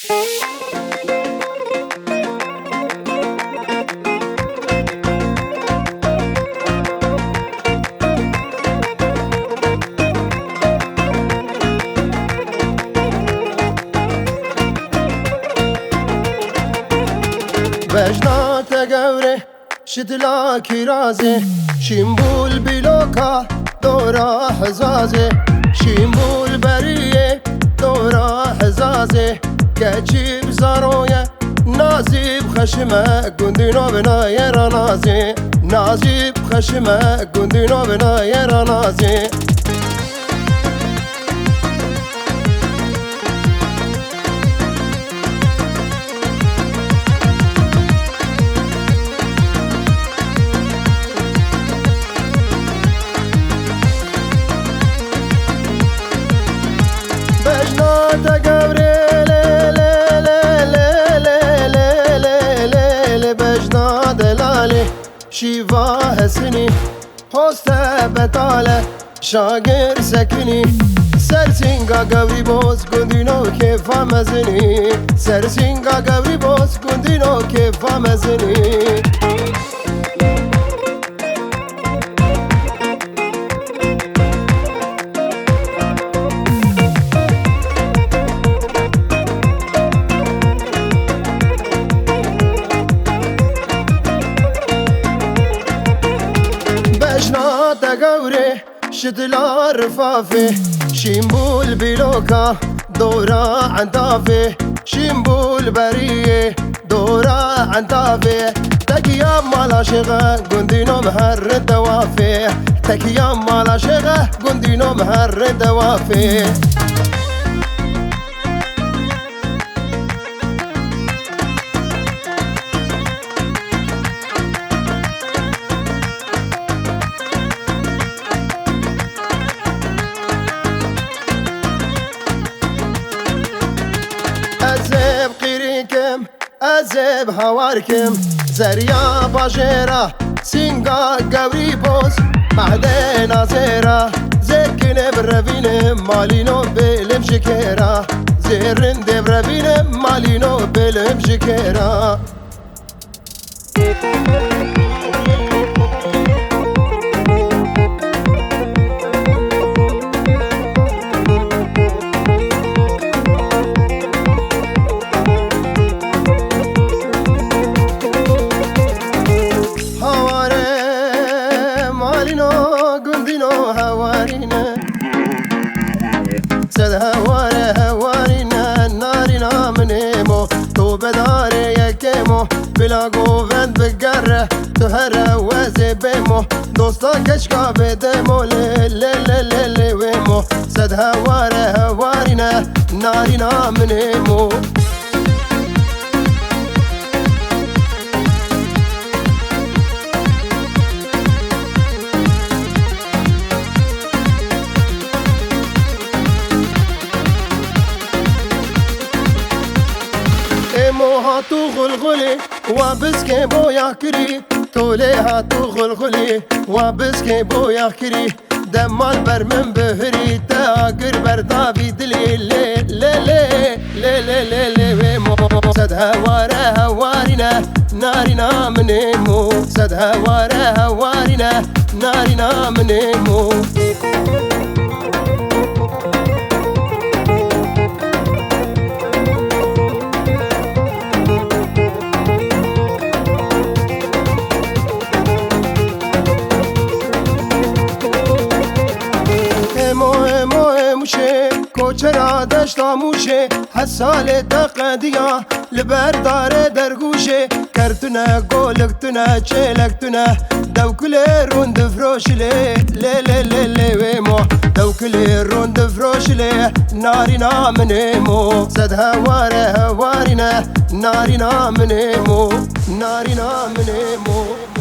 بجنات گوره شدلا کیرازه شیمبول بیلوکا دورا حزازه شیمبول بریه دورا حزازه کچیب زارویه نازیب خشمه گندینو بنای را نازه نازیب خشمه گندینو بنای را نازه بجنات گوره بجنات لاله شیوا حسنی حسن بتاله شاگر سکنی سرسینگا گوری باز گندینو که فامزنی سرسینگا گوری باز گندینو که فامزنی بجنات گوره شدلا رفافه شیمبول بیلوکا دورا عنتافه شیمبول بریه دورا عنتافه تکیا مالا شغه گندینو مهر دوافه تکیا مالا شغه گندینو مهر دوافه ازب قیریکم ازب هوارکم زریا باجرا سینگا گوری بوز معده نازیرا زکن بروینم مالینو بلم شکرا زیرند بروینم مالینو بلم شکرا سد هواره هوارینه نارینا منیمو تو بداره یکیمو بلا گووند بگره تو هر وزی بیمو دوستا کشکا بدمو لی ویمو سد هواره هوارینه نارینا منیمو هاتو غلغلي وابسكي بويا كري تولي هاتو غلغلي وابسكي بويا كري دمال بر من بهري تاقر بردابي دلي لي لي لي لي لي لي لي ويمو سد هواره هوارينا نارينا منيمو سد هواره هوارينا نارينا منيمو کوچرا دشتا موشه حسال تقدیا لبردار درگوشه کرتونه گولکتونه چلکتونه دوکل روند فروشله لی لی لی لی ویمو دوکل روند فروشله نارینا منیمو زد هواره هوارینه نارینا منیمو نارینا منیمو